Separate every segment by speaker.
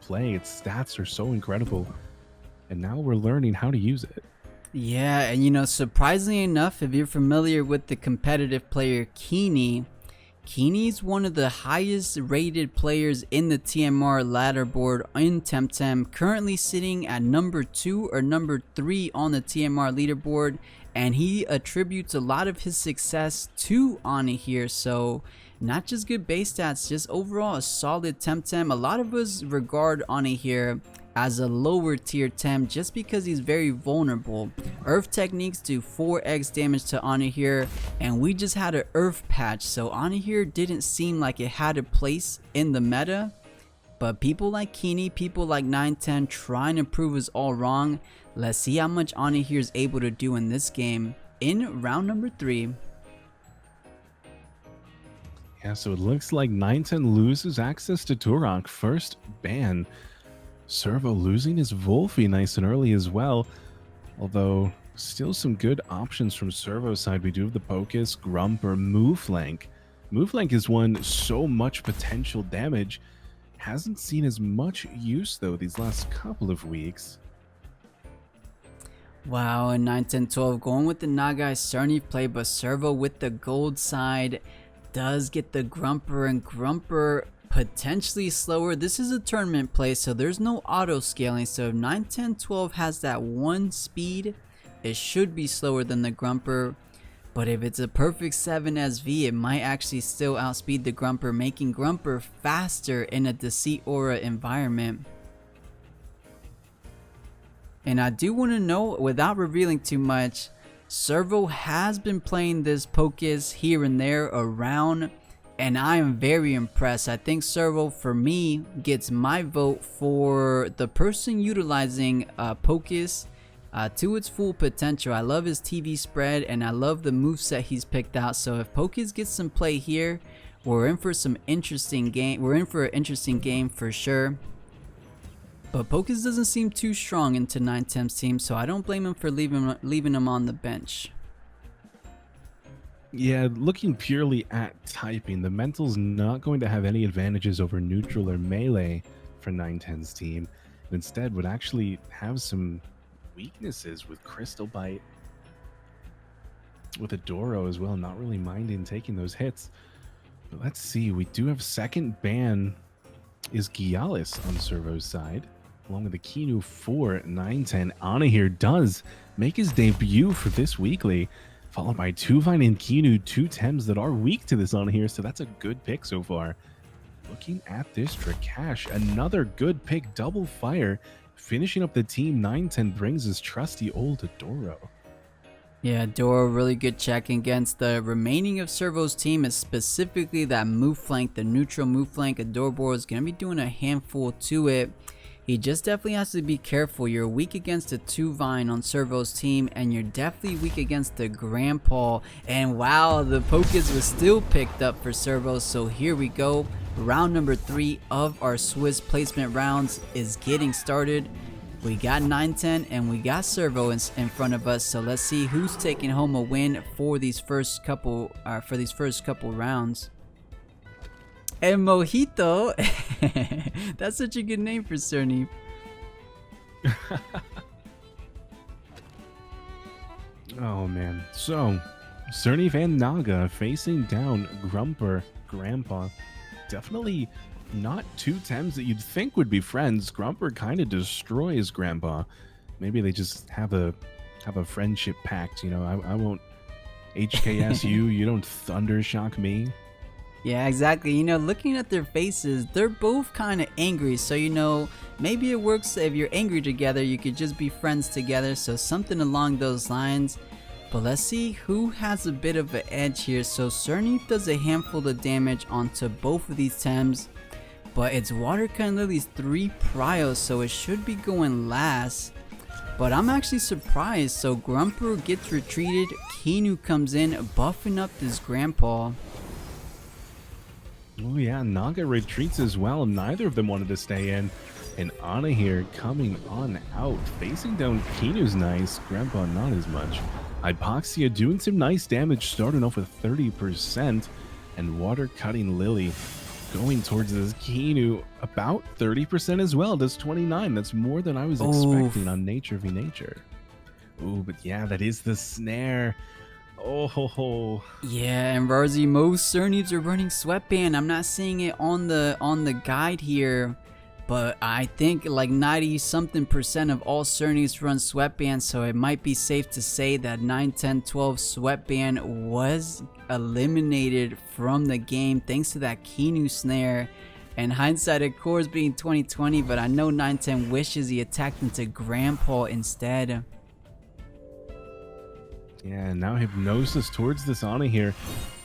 Speaker 1: play. Its stats are so incredible, and now we're learning how to use it.
Speaker 2: Yeah, and you know, surprisingly enough, if you're familiar with the competitive player Keeny's one of the highest rated players in the TMR ladderboard in Temtem, currently sitting at number 2 or number 3 on the TMR leaderboard, and he attributes a lot of his success to Anahir. So not just good base stats, just overall a solid Temtem. A lot of us regard Anahir as a lower tier tem just because he's very vulnerable. Earth techniques do 4x damage to Anahir, and we just had an Earth patch, so Anahir didn't seem like it had a place in the meta. But people like Keeny, people like 910 trying to prove us all wrong. Let's see how much Anahir is able to do in this game in round number 3.
Speaker 1: Yeah, so it looks like 910 loses access to Turok. First ban. Servo losing his Wolfie nice and early as well, although still some good options from Servo's side. We do have the Pocus, Grumper, Mooflank. Mooflank has won so much potential damage, hasn't seen as much use though these last couple of weeks.
Speaker 2: Wow, and 9, 10, 12 going with the Nagai Cerny play, but Servo with the gold side does get the Grumper, and Grumper potentially slower. This is a tournament play, so there's no auto scaling, so if 9, 10, 12 has that 1 speed, it should be slower than the Grumper. But if it's a perfect 7 SV, it might actually still outspeed the Grumper, making Grumper faster in a Deceit Aura environment. And I do want to know, without revealing too much, Servo has been playing this Pocus here and there around, and I am very impressed. I think Servo, for me, gets my vote for the person utilizing Pocus to its full potential. I love his TV spread, and I love the moveset he's picked out. So if Pocus gets some play here, we're in for some interesting game. We're in for an interesting game for sure. But Pocus doesn't seem too strong into 910's team, so I don't blame him for leaving him on the bench.
Speaker 1: Yeah, looking purely at typing, the Mental's not going to have any advantages over neutral or melee for 910's team. Instead, would actually have some weaknesses with Crystal Bite, with Adoro as well, not really minding taking those hits. But let's see, we do have second ban is Gialis on Servo's side, along with the Kinu for 910. Anahir does make his debut for this weekly, followed by 2 Vine and Kinu, 2 Tems that are weak to this Anahir, so that's a good pick so far. Looking at this Drakash, another good pick, double fire, finishing up the team. 910 brings his trusty old Adoro.
Speaker 2: Yeah, Adoro, really good check against the remaining of Servo's team, is specifically that move flank, the neutral move flank. Adoro is going to be doing a handful to it. He just definitely has to be careful. You're weak against the 2 Vine on Servo's team, and you're definitely weak against the Grandpa. And wow, the Pocus was still picked up for Servo. So here we go. Round number 3 of our Swiss placement rounds is getting started. We got 910 and we got Servo in front of us. So let's see who's taking home a win for these first couple rounds. And Mojito, that's such a good name for Cerny.
Speaker 1: Oh man, so Cerny and Naga facing down Grumper, Grandpa. Definitely not 2 Tems that you'd think would be friends. Grumper kind of destroys Grandpa. Maybe they just have a friendship pact, you know. I won't HKS you, you don't Thundershock me.
Speaker 2: Yeah, exactly. You know, looking at their faces, they're both kind of angry. So, you know, maybe it works if you're angry together, you could just be friends together. So something along those lines. But let's see who has a bit of an edge here. So Cerny does a handful of damage onto both of these Tems. But it's Watercut Lily's 3 Pryos, so it should be going last. But I'm actually surprised. So Grumper gets retreated. Kinu comes in, buffing up this Grandpa.
Speaker 1: Oh yeah, Naga retreats as well. Neither of them wanted to stay in. And Anahir coming on out, facing down Kinu's nice. Grandpa not as much. Hypoxia doing some nice damage, starting off with 30%. And Water Cutting Lily going towards this Kinu. About 30% as well. Does 29. That's more than I was expecting on Nature v Nature. Ooh, but yeah, that is the snare. Oh ho ho.
Speaker 2: Yeah, and Rawrzyy, most Cernies are running Sweatband. I'm not seeing it on the guide here, but I think like 90 something% of all Cernies run Sweatband, so it might be safe to say that 9, 10, 12 Sweatband was eliminated from the game thanks to that Kinu snare. And hindsight, of course, being 2020, but I know 910 wishes he attacked into Grandpa instead.
Speaker 1: Yeah, now Hypnosis towards this Anahir.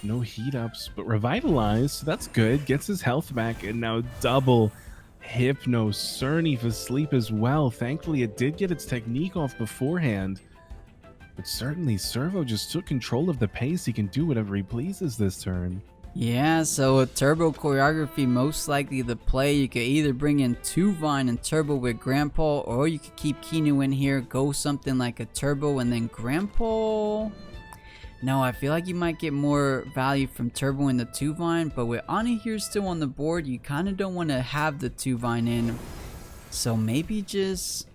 Speaker 1: No heat ups, but Revitalize, so that's good. Gets his health back, and now double Hypno Cerny for sleep as well. Thankfully, it did get its technique off beforehand. But certainly, Servo just took control of the pace. He can do whatever he pleases this turn.
Speaker 2: Yeah, so a Turbo choreography most likely the play. You could either bring in 2 Vine and Turbo with Grandpa, or you could keep Kinu in here, go something like a Turbo and then Grandpa. No, I feel like you might get more value from Turbo in the 2 Vine, but with Anahir still on the board, you kind of don't want to have the 2 Vine in. So maybe just...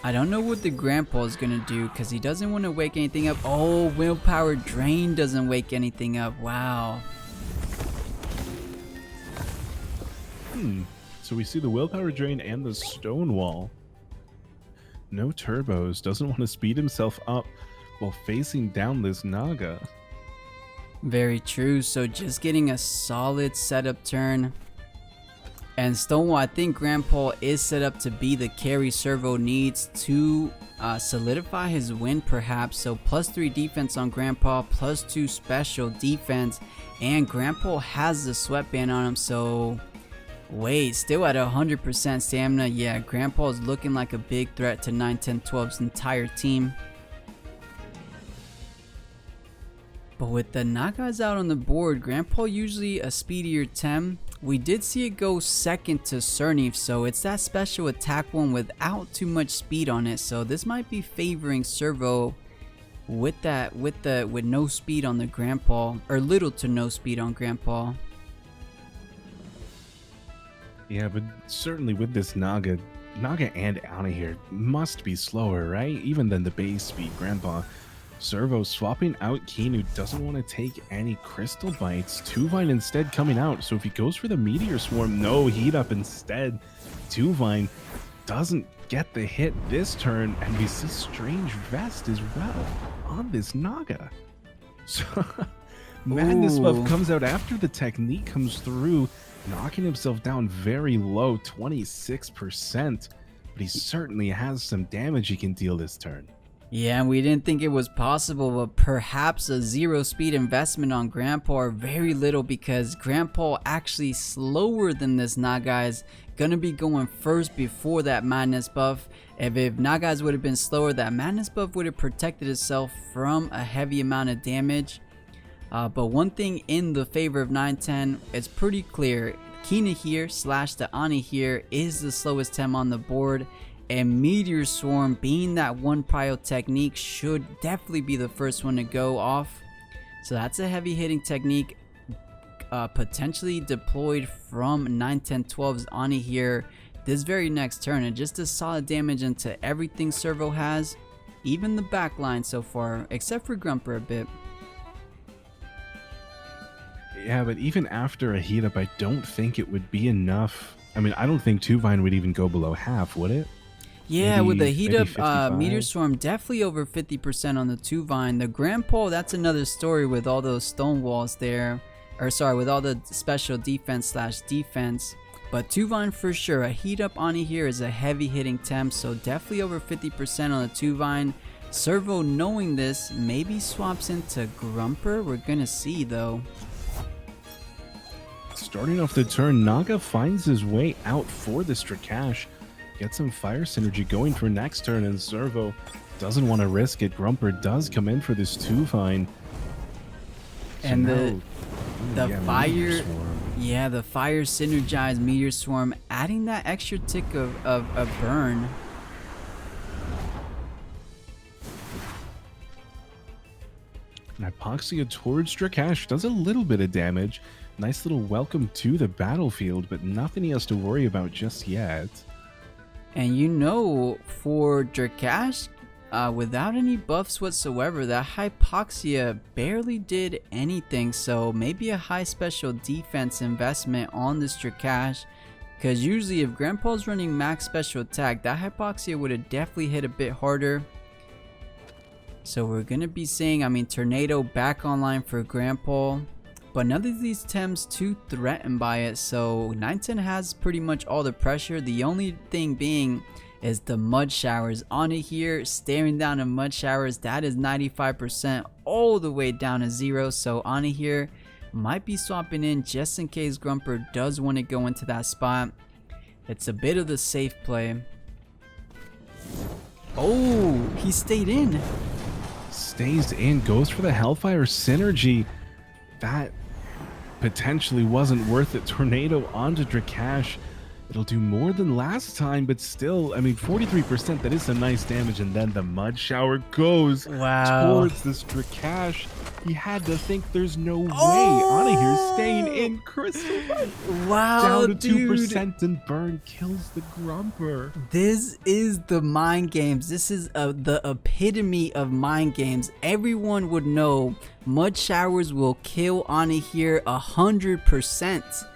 Speaker 2: I don't know what the Grandpa is going to do because he doesn't want to wake anything up. Oh, Willpower Drain doesn't wake anything up. Wow.
Speaker 1: So we see the Willpower Drain and the Stonewall. No turbos. Doesn't want to speed himself up while facing down this Naga.
Speaker 2: Very true. So just getting a solid setup turn. And Stonewall, I think Grandpa is set up to be the carry Servo needs to solidify his win perhaps. So +3 defense on Grandpa, +2 special defense, and Grandpa has the Sweatband on him. So wait, still at 100% stamina. Yeah, Grandpa is looking like a big threat to 9, 10, 12's entire team. But with the Nagas out on the board, Grandpa usually a speedier Tem. We did see it go second to Cerny, so it's that special attack one without too much speed on it. So this might be favoring Servo with no speed on the Grandpa, or little to no speed on Grandpa.
Speaker 1: Yeah, but certainly with this Naga and Anahir must be slower, right? Even than the base speed Grandpa. Servo swapping out Kinu, doesn't want to take any crystal bites. 2 Vine instead coming out, so if he goes for the Meteor Swarm, no heat up instead. 2 Vine doesn't get the hit this turn, and we see Strange Vest as well on this Naga. So Madness Buff comes out after the technique comes through, knocking himself down very low, 26%, but he certainly has some damage he can deal this turn.
Speaker 2: Yeah, we didn't think it was possible, but perhaps a 0 speed investment on Grandpa, or very little, because Grandpa actually slower than this Naga is gonna be going first before that Madness buff. If Nagas would have been slower, that Madness buff would have protected itself from a heavy amount of damage. But one thing in the favor of 910, it's pretty clear. Kina here / the Anahir is the slowest Tem on the board. And Meteor Swarm, being that one prio technique, should definitely be the first one to go off. So that's a heavy hitting technique, potentially deployed from 9, 10, 12's Anahir this very next turn. And just a solid damage into everything Servo has, even the back line so far, except for Grumper a bit.
Speaker 1: Yeah, but even after a heat up, I don't think it would be enough. I mean, I don't think 2 Vine would even go below half, would it?
Speaker 2: Yeah,
Speaker 1: maybe,
Speaker 2: with the heat up
Speaker 1: 55.
Speaker 2: Meteor Swarm, definitely over 50% on the 2 Vine. The Grandpa, that's another story with all those stone walls there. Or sorry, with all the special defense / defense. But 2 Vine for sure. A heat up on here is a heavy hitting Tem, so definitely over 50% on the 2 Vine. Servo, knowing this, maybe swaps into Grumper. We're gonna see though.
Speaker 1: Starting off the turn, Naga finds his way out for the Strakash. Get some fire synergy going for next turn, and Servo doesn't want to risk it. Grumper does come in for this 2 Vine. So
Speaker 2: And
Speaker 1: now,
Speaker 2: the fire,
Speaker 1: Meteor Swarm.
Speaker 2: yeah, the fire synergized Meteor Swarm, adding that extra tick of burn.
Speaker 1: Hypoxia towards Drakash does a little bit of damage. Nice little welcome to the battlefield, but nothing he has to worry about just yet.
Speaker 2: And you know, for Drakash, without any buffs whatsoever, that Hypoxia barely did anything. So maybe a high special defense investment on this Drakash. Because usually if Grandpa's running max special attack, that Hypoxia would have definitely hit a bit harder. So we're going to be seeing, Tornado back online for Grandpa. But none of these Tems too threatened by it. So 910 has pretty much all the pressure. The only thing being is the mud showers. Anahir staring down the mud showers. That is 95% all the way down to 0. So Anahir might be swapping in just in case Grumper does want to go into that spot. It's a bit of the safe play. Oh, he stayed in.
Speaker 1: Stays in, goes for the Hellfire synergy. That potentially wasn't worth it. Tornado onto Drakash. It'll do more than last time, but still, 43%, that is some nice damage. And then the mud shower goes towards this Drakash. He had to think there's no way Anahir's staying in. Crystal
Speaker 2: wow,
Speaker 1: down to 2% and burn kills the Grumper.
Speaker 2: This is the mind games. This is the epitome of mind games. Everyone would know mud showers will kill Anahir 100%.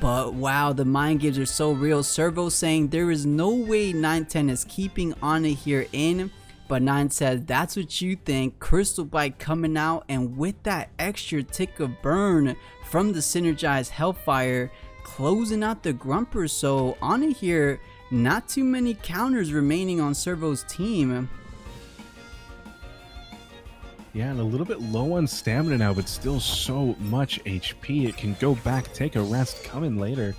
Speaker 2: But wow, the mind games are so real. Servo saying there is no way 910 is keeping Anahir in. But 9 says that's what you think. Crystal Bite coming out, and with that extra tick of burn from the synergized Hellfire, closing out the Grumper. So Anahir, not too many counters remaining on Servo's team.
Speaker 1: Yeah, and a little bit low on stamina now, but still so much HP. It can go back, take a rest, come in later,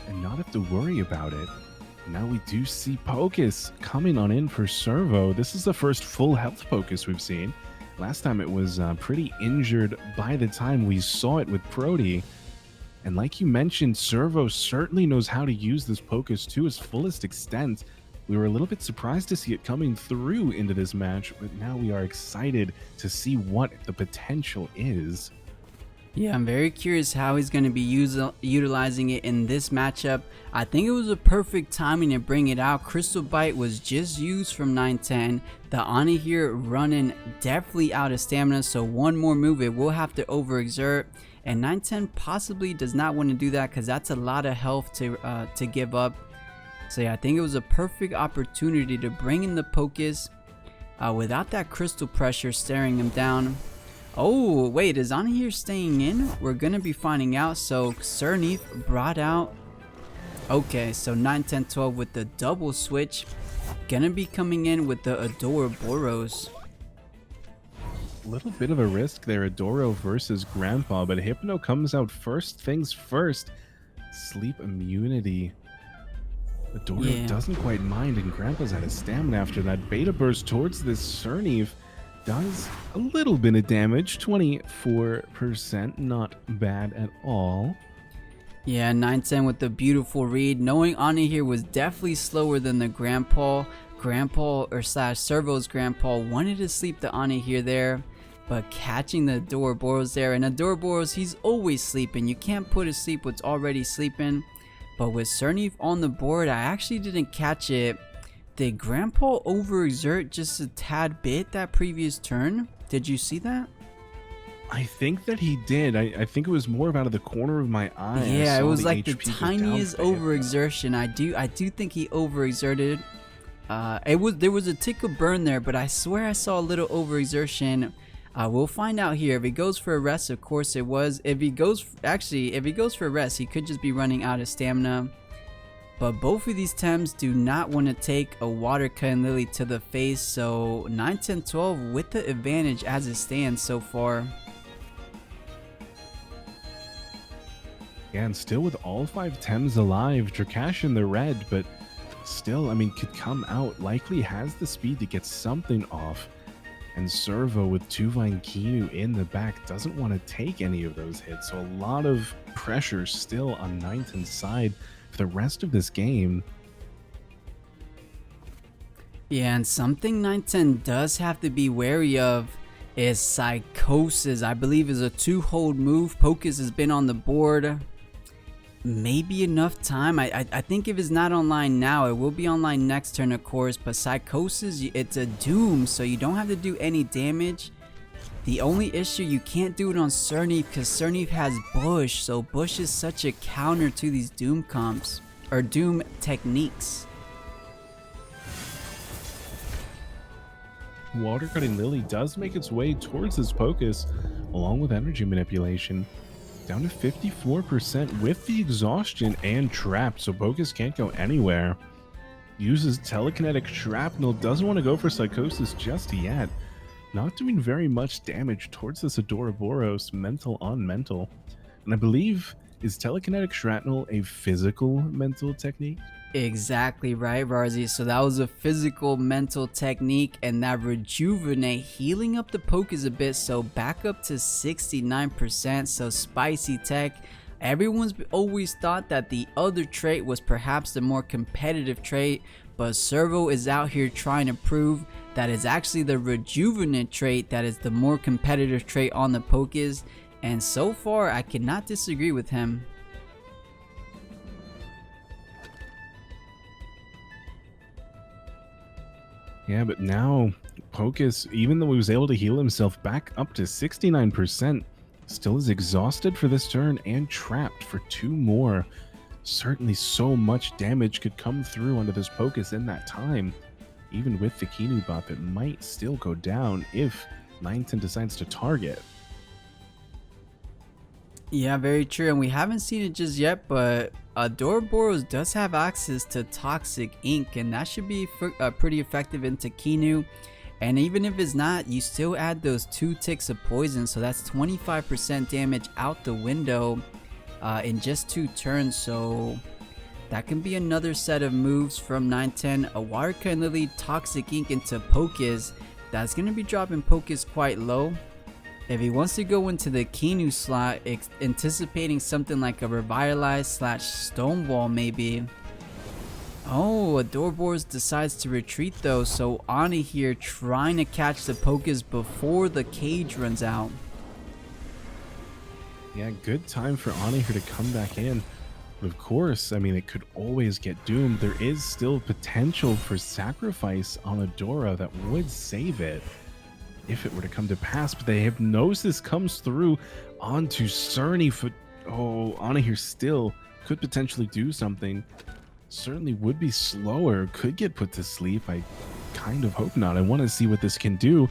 Speaker 1: and not have to worry about it. Now we do see Pocus coming on in for Servo. This is the first full health Pocus we've seen. Last time it was pretty injured by the time we saw it with Prody. And like you mentioned, Servo certainly knows how to use this Pocus to its fullest extent. We were a little bit surprised to see it coming through into this match, but now we are excited to see what the potential is.
Speaker 2: Yeah, I'm very curious how he's going to be utilizing it in this matchup. I think it was a perfect timing to bring it out. Crystal Bite was just used from 910. The Anahir running definitely out of stamina, so one more move it will have to overexert. And 910 possibly does not want to do that because that's a lot of health to give up. So yeah, I think it was a perfect opportunity to bring in the Pocus without that crystal pressure staring him down. Oh, wait, is Anahir staying in? We're going to be finding out. So, Cernif brought out... Okay, so 9, 10, 12 with the double switch. Gonna be coming in with the Adoraboros.
Speaker 1: A little bit of a risk there, Adoro versus Grandpa, but Hypno comes out first things first. Sleep immunity. Adoro doesn't quite mind, and Grandpa's out of stamina after that. Beta burst towards this Cernif. Does a little bit of damage, 24%, not bad at all.
Speaker 2: Yeah, 910 with the beautiful read, knowing Anahir was definitely slower than the Grandpa or slash Servo's Grandpa wanted to sleep the Anahir there, but catching the Adoraboros there, and Adoraboros, he's always sleeping. You can't put to sleep what's already sleeping. But with Cernif on the board, I actually didn't catch it. Did Grandpa overexert just a tad bit that previous turn? Did you see that?
Speaker 1: I think that he did. I think it was more out of the corner of my eye.
Speaker 2: Yeah, it was like the tiniest overexertion. I do think he overexerted. There was a tick of burn there, but I swear I saw a little overexertion. We'll find out here. If he goes for a rest, of course it was. If he goes for a rest, he could just be running out of stamina. But both of these Tems do not want to take a Water Cutting Lily to the face, so 9, 10, 12 with the advantage as it stands so far.
Speaker 1: Yeah, and still with all 5 Tems alive, Drakash in the red, but still, could come out. Likely has the speed to get something off. And Servo with Tuvine Kyu in the back doesn't want to take any of those hits, so a lot of pressure still on 910's side for the rest of this game.
Speaker 2: Yeah, and something 910 does have to be wary of is Psychosis. I believe is a 2-hold move. Pocus has been on the board. Maybe enough time. I think if it's not online now, it will be online next turn, of course. But Psychosis, it's a Doom, so you don't have to do any damage. The only issue, you can't do it on Cerny because Cerny has Bush, so Bush is such a counter to these Doom comps or Doom techniques.
Speaker 1: Water Cutting Lily does make its way towards his Pocus, along with energy manipulation. Down to 54% with the exhaustion and trap, so Pocus can't go anywhere. Uses telekinetic shrapnel, doesn't want to go for Psychosis just yet. Not doing very much damage towards this Adoraboros mental on mental. And I believe, is telekinetic shrapnel a physical mental technique?
Speaker 2: Exactly right, Rawrzyy. So that was a physical mental technique, and that rejuvenate, healing up the Pocus a bit, so back up to 69%. So spicy tech. Everyone's always thought that the other trait was perhaps the more competitive trait, but Servo is out here trying to prove that it's actually the rejuvenate trait that is the more competitive trait on the Pocus, and so far I cannot disagree with him.
Speaker 1: Yeah, but now Pocus, even though he was able to heal himself back up to 69%, still is exhausted for this turn and trapped for 2 more. Certainly so much damage could come through onto this Pocus in that time. Even with the Kinu buff, it might still go down if 910 decides to target.
Speaker 2: Yeah, very true, and we haven't seen it just yet, but Adoraboros does have access to Toxic Ink, and that should be pretty effective into Kinu. And even if it's not, you still add those 2 ticks of poison, so that's 25% damage out the window in just 2 turns. So that can be another set of moves from 910. A Water Cutting Lily, Toxic Ink into Pocus. That's going to be dropping Pocus quite low. If he wants to go into the Kinu slot, anticipating something like a Revitalize / Stonewall maybe. Oh, Adoraboros decides to retreat though, so Anahir trying to catch the Pocus before the cage runs out.
Speaker 1: Yeah, good time for Anahir to come back in. But of course, I mean, it could always get doomed. There is still potential for sacrifice on Adora that would save it if it were to come to pass, but the Hypnosis comes through onto Cerny for... Oh, Anahir still could potentially do something. Certainly would be slower, could get put to sleep. I kind of hope not. I want to see what this can do.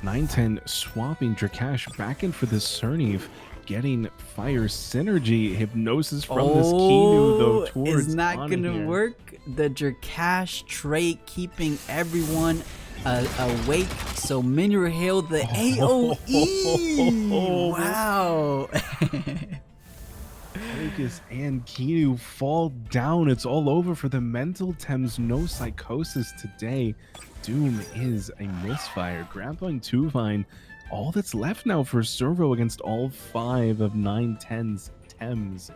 Speaker 1: 910 swapping Drakash back in for this Cerny, getting fire synergy. Hypnosis from this Kinu though towards
Speaker 2: it's not
Speaker 1: Anahir.
Speaker 2: gonna work. The Drakash trait keeping everyone awake, so Mineral Hail the AoE. Wow.
Speaker 1: Pocus and Kinu fall down. It's all over for the mental Tems. No Psychosis today. Doom is a misfire. Grandpa and Tuvine, all that's left now for Servo against all 5 of 910's Tems.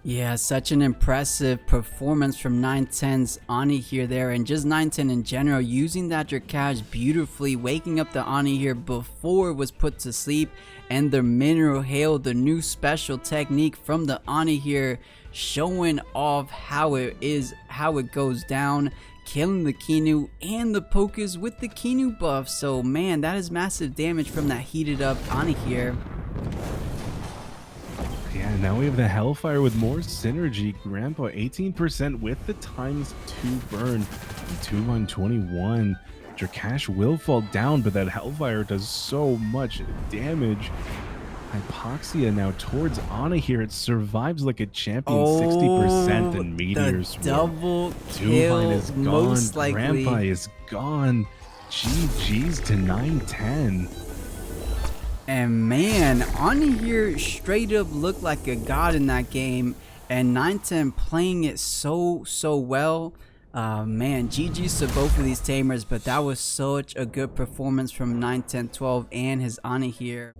Speaker 2: Yeah, such an impressive performance from 910's Anahir there, and just 910 in general, using that Drakash beautifully, waking up the Anahir before it was put to sleep, and the Mineral Hail, the new special technique from the Anahir, showing off how it goes down, killing the Kinu and the Pocus with the Kinu buff. So man, that is massive damage from that heated up Anahir.
Speaker 1: Yeah, now we have the Hellfire with more synergy. Grandpa 18% with the ×2 burn. 2 on 21. Drakash will fall down, but that Hellfire does so much damage. Hypoxia now towards Anahir. It survives like a champion. 60% in Meteor's
Speaker 2: the double
Speaker 1: Tuvine is gone.
Speaker 2: Most likely.
Speaker 1: Grandpa is gone. GG's to 910.
Speaker 2: And man, Anahir straight up looked like a god in that game, and 910 playing it so well. Man, GG's to both of these tamers, but that was such a good performance from 910-12 and his Anahir.